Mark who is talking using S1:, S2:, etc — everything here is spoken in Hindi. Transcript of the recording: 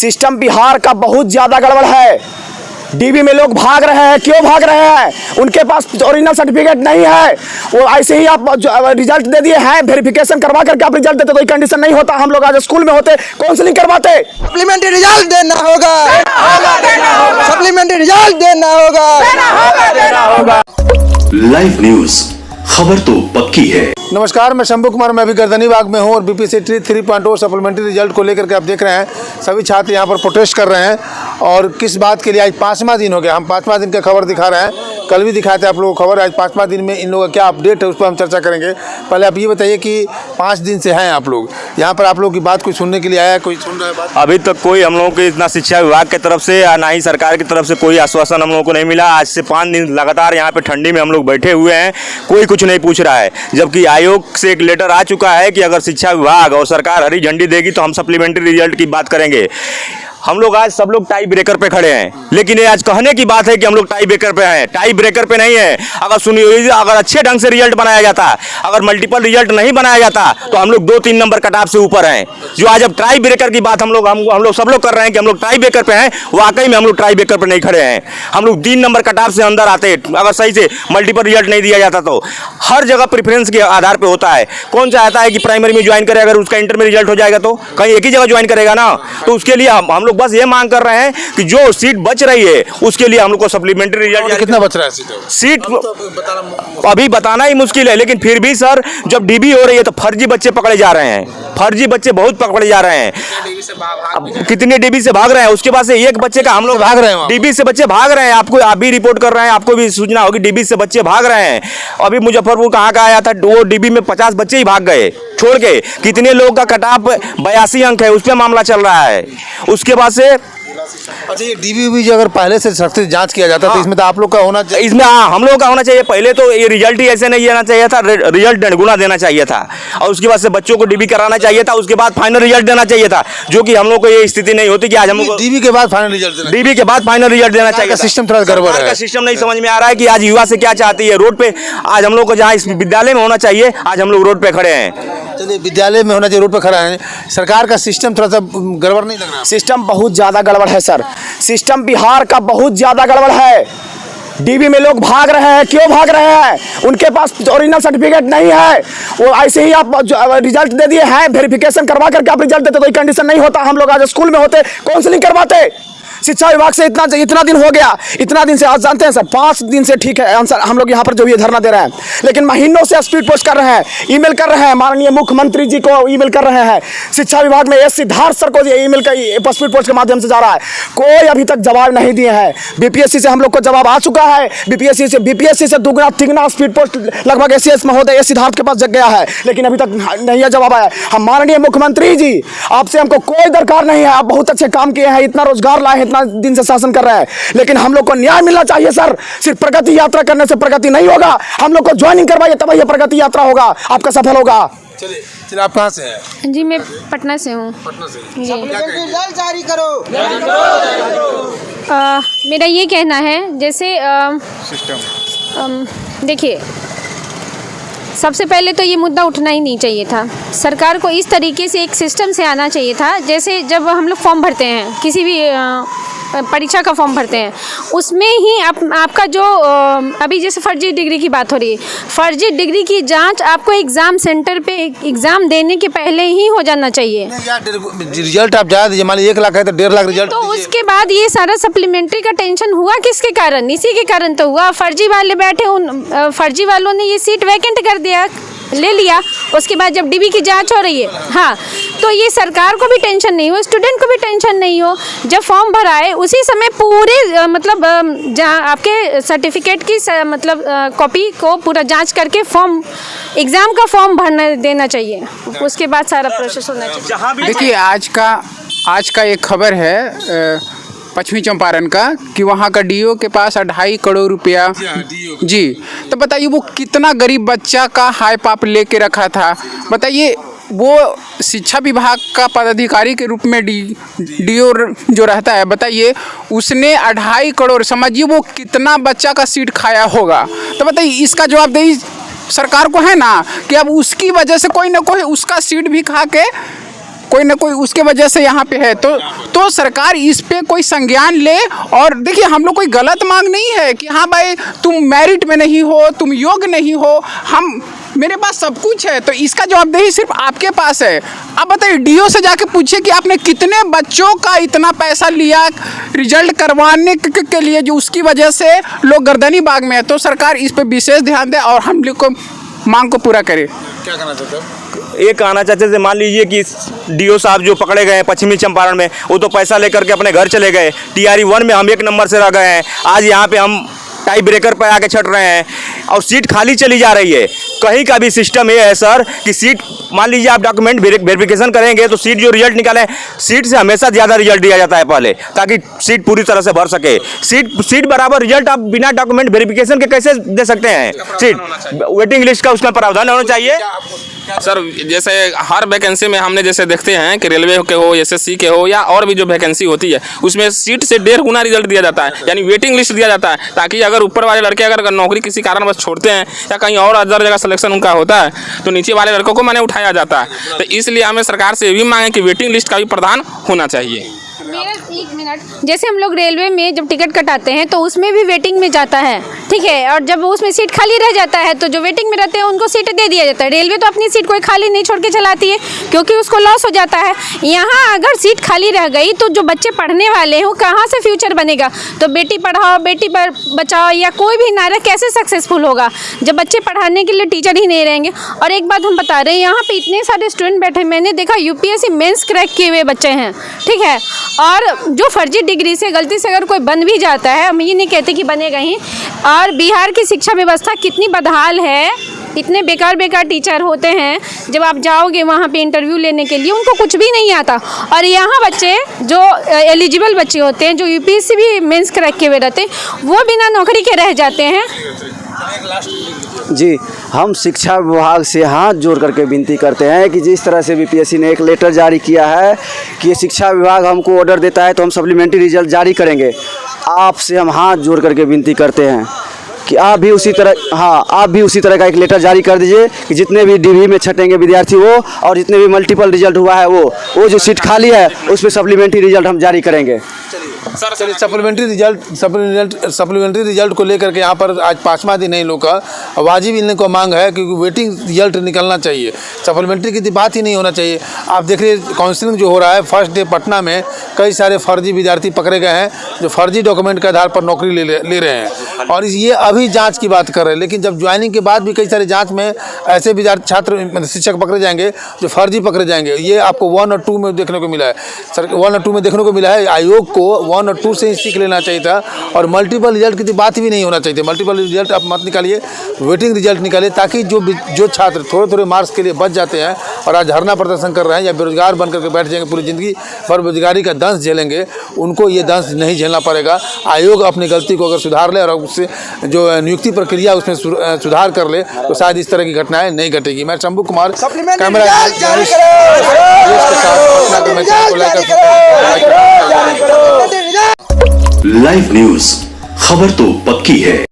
S1: सिस्टम बिहार का बहुत ज़्यादा गड़बड़ है। डीबी में लोग भाग रहे हैं, क्यों भाग रहे हैं? उनके पास ओरिजिनल सर्टिफिकेट नहीं है। वो ऐसे ही आप रिजल्ट दे दिए हैं, वेरिफिकेशन करवा करके आप रिजल्ट देते तो ये कंडीशन नहीं होता। हम लोग आज स्कूल में होते काउंसलिंग करवाते।
S2: सप्लीमेंट्री रिजल्ट देना होगा, सप्लीमेंट्री रिजल्ट देना होगा।
S3: लाइव न्यूज, खबर तो पक्की है।
S4: नमस्कार, मैं शंभू कुमार, मैं अभी गर्दनी बाग में हूँ और बीपीएससी 3.0 सप्लीमेंट्री रिजल्ट को लेकर के आप देख रहे हैं सभी छात्र यहाँ पर प्रोटेस्ट कर रहे हैं। और किस बात के लिए? आज 5वां दिन हो गया, हम 5वां दिन का खबर दिखा रहे हैं। कल भी दिखाए थे आप लोगों को खबर। आज 5वां दिन में इन लोगों का क्या अपडेट है उस पर हम चर्चा करेंगे। पहले आप ये बताइए कि 5 दिन से हैं आप लोग यहाँ पर, आप लोगों की बात कोई सुनने के लिए आया है? कोई सुन रहा है बात?
S5: अभी तक कोई हम लोगों को इतना शिक्षा विभाग की तरफ से या ना ही सरकार की तरफ से कोई आश्वासन हम लोगों को नहीं मिला। आज से 5 दिन लगातार यहाँ पे ठंडी में हम लोग बैठे हुए हैं, कोई कुछ नहीं पूछ रहा है। जबकि आयोग से एक लेटर आ चुका है कि अगर शिक्षा विभाग और सरकार हरी झंडी देगी तो हम सप्लीमेंट्री रिजल्ट की बात करेंगे। हम लोग आज सब लोग टाई ब्रेकर पे खड़े हैं, लेकिन ये आज कहने की बात है कि हम लोग टाई ब्रेकर पे हैं। टाई ब्रेकर पे नहीं है। अगर सुनिए, अगर अच्छे ढंग से रिजल्ट बनाया जाता, अगर मल्टीपल रिजल्ट नहीं बनाया जाता तो हम लोग 2-3 नंबर कट ऑफ से ऊपर हैं। जो आज अब टाई ब्रेकर की बात हम लोग सब लोग कर रहे हैं कि हम लोग टाई ब्रेकर पे हैं, वाकई में हम लोग टाई ब्रेकर पे नहीं खड़े हैं। हम लोग 3 नंबर कट ऑफ से अंदर आते अगर सही से मल्टीपल रिजल्ट नहीं दिया जाता तो। हर जगह प्रेफरेंस के आधार पर होता है। कौन चाहता है कि प्राइमरी में ज्वाइन करे, अगर उसका इंटर में रिजल्ट हो जाएगा तो कहीं एक ही जगह ज्वाइन करेगा ना। तो उसके लिए हम लोग बस ये मांग कर रहे हैं कि जो सीट बच रही है उसके लिए हम लोग को सप्लीमेंट्री रिजल्ट।
S4: कितना बच रहा है सीट?
S5: अभी बताना ही मुश्किल है, लेकिन फिर भी सर जब डीबी हो रही है तो फर्जी बच्चे पकड़े जा रहे हैं। फर्जी बच्चे बहुत पकड़े जा रहे हैं। कितने डीबी से भाग रहे हैं, उसके बाद से एक बच्चे का हम लोग भाग रहे हैं। डीबी से बच्चे भाग रहे हैं, आप भी रिपोर्ट कर रहे हैं, आपको भी सूचना होगी। डीबी से बच्चे भाग रहे हैं। अभी मुजफ्फरपुर कहाँ का आया था, वो डीबी में 50 बच्चे ही भाग गए छोड़ के। कितने लोग का कट ऑफ 82 अंक है, उस पर मामला चल रहा है। उसके बाद से
S4: अच्छा, ये डीबी जो अगर पहले से सख्ती जांच किया जाता तो इसमें तो आप लोग का होना चाहिए।
S5: इसमें हम लोगों का होना चाहिए। पहले तो ये रिजल्ट ही ऐसे नहीं देना चाहिए था, रिजल्ट डेढ़गुना देना चाहिए था। और उसके बाद से बच्चों को डीबी कराना चाहिए था, उसके बाद फाइनल रिजल्ट देना चाहिए था। जो कि हम लोग को ये स्थिति नहीं होती कि आज हम लोग
S4: डीबी के बाद फाइनल रिजल्ट देना
S5: चाहिए।
S4: सिस्टम थोड़ा गड़बड़ है।
S5: सिस्टम नहीं समझ में आ रहा है कि आज युवा से क्या चाहती है। रोड पे आज हम लोग को जहाँ इस विद्यालय में होना चाहिए, आज हम लोग रोड पे खड़े हैं।
S4: चलिए, विद्यालय में होना चाहिए, रोड पे खड़ा है। सरकार का सिस्टम थोड़ा सा गड़बड़ नहीं लग रहा?
S1: सिस्टम बहुत ज़्यादा गड़बड़ है सर। सिस्टम बिहार का बहुत ज़्यादा गड़बड़ है। डीबी में लोग भाग रहे हैं, क्यों भाग रहे हैं? उनके पास ओरिजिनल सर्टिफिकेट नहीं है। वो ऐसे ही आप रिजल्ट दे दिए हैं, वेरिफिकेशन करवा करके आप रिजल्ट देते तो ये कंडीशन नहीं होता। हम लोग आज स्कूल में होते काउंसलिंग करवाते। शिक्षा विभाग से इतना दिन हो गया, इतना दिन से आज जानते हैं सर 5 दिन से ठीक है आंसर हम लोग यहाँ पर जो ये धरना दे रहे हैं, लेकिन महीनों से स्पीड पोस्ट कर रहे हैं, ईमेल कर रहे हैं, माननीय मुख्यमंत्री जी को ईमेल कर रहे हैं। शिक्षा विभाग में एस सिद्धार्थ सर को ईमेल का स्पीड पोस्ट के माध्यम से जा रहा है, कोई अभी तक जवाब नहीं दिए हैं। बीपीएससी से हम लोग को जवाब आ चुका है। बीपीएससी से दुगना तिगना स्पीड पोस्ट लगभग एसीएस महोदय एस सिद्धार्थ के पास जग गया है, लेकिन अभी तक नहीं है जवाब आया। हम माननीय मुख्यमंत्री जी, आपसे हमको कोई दरकार नहीं है, आप बहुत अच्छे काम किए हैं, इतना रोजगार लाए हैं, इतना दिन से शासन कर रहे हैं, लेकिन हम लोग को न्याय मिलना चाहिए सर। सिर्फ प्रगति यात्रा करने से प्रगति नहीं होगा, हम लोग को ज्वाइनिंग करवाइए तब ये प्रगति यात्रा होगा, आपका सफल होगा।
S4: चलिए, आप कहाँ से हैं?
S6: जी, मैं पटना से हूँ।
S4: पटना से।
S6: जी,
S2: रिजल्ट जारी करो।
S6: मेरा ये कहना है, जैसे देखिए, सबसे पहले तो ये मुद्दा उठना ही नहीं चाहिए था। सरकार को इस तरीके से एक सिस्टम से आना चाहिए था। जैसे जब हम लोग फॉर्म भरते हैं, किसी भी परीक्षा का फॉर्म भरते हैं, उसमें ही आपका जो अभी जैसे फर्जी डिग्री की बात हो रही है, फर्जी डिग्री की जांच आपको एग्ज़ाम सेंटर पे एग्ज़ाम देने के पहले ही हो जाना चाहिए।
S4: रिजल्ट आप ज़्यादा दीजिए, मान लीजिए 1 लाख है तो 1.5 लाख रिजल्ट।
S6: तो उसके बाद ये सारा सप्लीमेंट्री का टेंशन हुआ किसके कारण? इसी के कारण तो हुआ। फर्जी वाले बैठे, उन फर्जी वालों ने ये सीट वैकेंट कर दिया, ले लिया। उसके बाद जब डीबी की जांच हो रही है, हाँ, तो ये सरकार को भी टेंशन नहीं हो, स्टूडेंट को भी टेंशन नहीं हो। जब फॉर्म भराए उसी समय पूरे मतलब जहाँ आपके सर्टिफिकेट की मतलब कॉपी को पूरा जांच करके फॉर्म एग्ज़ाम का फॉर्म भरना देना चाहिए। उसके बाद सारा प्रोसेस होना चाहिए।
S7: देखिए, आज का एक खबर है पश्चिमी चंपारण का कि वहाँ का डीओ के पास 2.5 करोड़ रुपया। जी, तो बताइए वो कितना गरीब बच्चा का हाई पाप लेके रखा था। बताइए, वो शिक्षा विभाग का पदाधिकारी के रूप में डीओ जो रहता है, बताइए उसने 2.5 करोड़, समझिए वो कितना बच्चा का सीट खाया होगा। तो बताइए, इसका जवाबदेही सरकार को है ना कि अब उसकी वजह से कोई ना कोई उसका सीट भी खा के कोई ना कोई उसके वजह से यहाँ पे है, तो सरकार इस पे कोई संज्ञान ले। और देखिए, हम लोग कोई गलत मांग नहीं है कि हाँ भाई तुम मेरिट में नहीं हो, तुम योग्य नहीं हो, मेरे पास सब कुछ है, तो इसका जवाबदेही सिर्फ आपके पास है। अब बताइए, डीओ से जाके पूछिए कि आपने कितने बच्चों का इतना पैसा लिया रिजल्ट करवाने के लिए, जो उसकी वजह से लोग गर्दनी बाग में है। तो सरकार इस पे विशेष ध्यान दे और हम लोग को मांग को पूरा करे।
S4: क्या कहना चाहते हो?
S5: ये कहना चाहते थे, मान लीजिए कि डीओ साहब जो पकड़े गए हैं पश्चिमी चंपारण में, वो तो पैसा लेकर के अपने घर चले गए। टीआरई 1 में हम 1 नंबर से रह गए हैं, आज यहाँ पे हम टाई ब्रेकर पर आके छट रहे हैं और सीट खाली चली जा रही है। कहीं का भी सिस्टम ये है सर कि सीट, मान लीजिए आप डॉक्यूमेंट वेरिफिकेशन करेंगे तो सीट जो रिजल्ट निकाले, सीट से हमेशा ज़्यादा रिजल्ट दिया जाता है पहले, ताकि सीट पूरी तरह से भर सके। सीट बराबर रिजल्ट आप बिना डॉक्यूमेंट वेरिफिकेशन के कैसे दे सकते हैं? सीट वेटिंग लिस्ट का उसका प्रावधान होना चाहिए।
S8: सर जैसे हर वैकेंसी में हमने जैसे देखते हैं कि रेलवे के हो, एसएससी के हो, या और भी जो वैकेंसी होती है उसमें सीट से 1.5 गुना रिजल्ट दिया जाता है, यानी वेटिंग लिस्ट दिया जाता है, ताकि अगर ऊपर वाले लड़के अगर नौकरी किसी कारणवश छोड़ते हैं या कहीं और अदर जगह सिलेक्शन उनका होता है तो नीचे वाले लड़कों को मैंने उठाया जाता है। तो इसलिए हमें सरकार से ये भी मांगे कि वेटिंग लिस्ट का भी प्रावधान होना चाहिए।
S6: मेरा 1 मिनट, जैसे हम लोग रेलवे में जब टिकट कटाते हैं तो उसमें भी वेटिंग में जाता है, ठीक है, और जब उसमें सीट खाली रह जाता है तो जो वेटिंग में रहते हैं उनको सीट दे दिया जाता है। रेलवे तो अपनी सीट कोई खाली नहीं छोड़ के चलाती है क्योंकि उसको लॉस हो जाता है। यहाँ अगर सीट खाली रह गई तो जो बच्चे पढ़ने वाले हैं वो कहाँ से फ्यूचर बनेगा? तो बेटी पढ़ाओ बेटी बचाओ या कोई भी नारा कैसे सक्सेसफुल होगा जब बच्चे पढ़ाने के लिए टीचर ही नहीं रहेंगे? और एक बात हम बता रहे हैं, यहाँ पे इतने सारे स्टूडेंट बैठे, मैंने देखा यूपीएससी मेंस क्रैक किए हुए बच्चे हैं, ठीक है, और जो फर्जी डिग्री से गलती से अगर कोई बन भी जाता है, हम ये नहीं कहते कि बनेगा ही। और बिहार की शिक्षा व्यवस्था कितनी बदहाल है, इतने बेकार टीचर होते हैं, जब आप जाओगे वहाँ पे इंटरव्यू लेने के लिए उनको कुछ भी नहीं आता। और यहाँ बच्चे जो एलिजिबल बच्चे होते हैं, जो यूपीएससी भी मेंस क्रैक किए हुए रहते हैं, वो बिना नौकरी के रह जाते हैं।
S9: जी, हम शिक्षा विभाग से हाथ जोड़ करके विनती करते हैं कि जिस तरह से बीपीएससी ने एक लेटर जारी किया है कि शिक्षा विभाग हमको ऑर्डर देता है तो हम सप्लीमेंट्री रिजल्ट जारी करेंगे। आपसे हम हाथ जोड़ करके विनती करते हैं कि आप भी उसी तरह का एक लेटर जारी कर दीजिए कि जितने भी डीवी में छटेंगे विद्यार्थी वो, और जितने भी मल्टीपल रिजल्ट हुआ है वो जो सीट खाली है उस पर सप्लीमेंट्री रिजल्ट हम जारी करेंगे।
S4: चलिए, सप्लीमेंट्री रिजल्ट को लेकर के यहाँ पर आज 5वां दिन है इन लोग का वाजिब इन को मांग है क्योंकि वेटिंग रिजल्ट निकलना चाहिए, सप्लीमेंट्री की बात ही नहीं होना चाहिए। आप देख रहे काउंसलिंग जो हो रहा है, फर्स्ट डे पटना में कई सारे फर्जी विद्यार्थी पकड़े गए हैं जो फर्जी डॉक्यूमेंट के आधार पर नौकरी ले रहे हैं, और ये अभी जाँच की बात कर रहे हैं। लेकिन जब ज्वाइनिंग के बाद भी कई सारे जाँच में ऐसे विद्यार्थी छात्र शिक्षक पकड़े जाएंगे जो फर्जी पकड़े जाएंगे। ये आपको 1 और 2 में देखने को मिला है, सर 1 और 2 में देखने को मिला है। आयोग को 1 और 2 से ही सीख लेना चाहिए था और मल्टीपल रिजल्ट की बात भी नहीं होना चाहिए था। मल्टीपल रिजल्ट आप मत निकालिए, वेटिंग रिजल्ट निकालिए, ताकि जो छात्र थोड़े मार्क्स के लिए बच जाते हैं और आज धरना प्रदर्शन कर रहे हैं या बेरोजगार बन करके बैठ जाएंगे, पूरी ज़िंदगी पर बेरोजगारी का दंश झेलेंगे, उनको ये दंश नहीं झेलना पड़ेगा। आयोग अपनी गलती को अगर सुधार ले और उससे जो नियुक्ति प्रक्रिया उसमें सुधार कर ले तो शायद इस तरह की घटनाएं नहीं घटेगी। मैं Shambhu Kumar, camera
S3: live news, खबर तो पक्की है।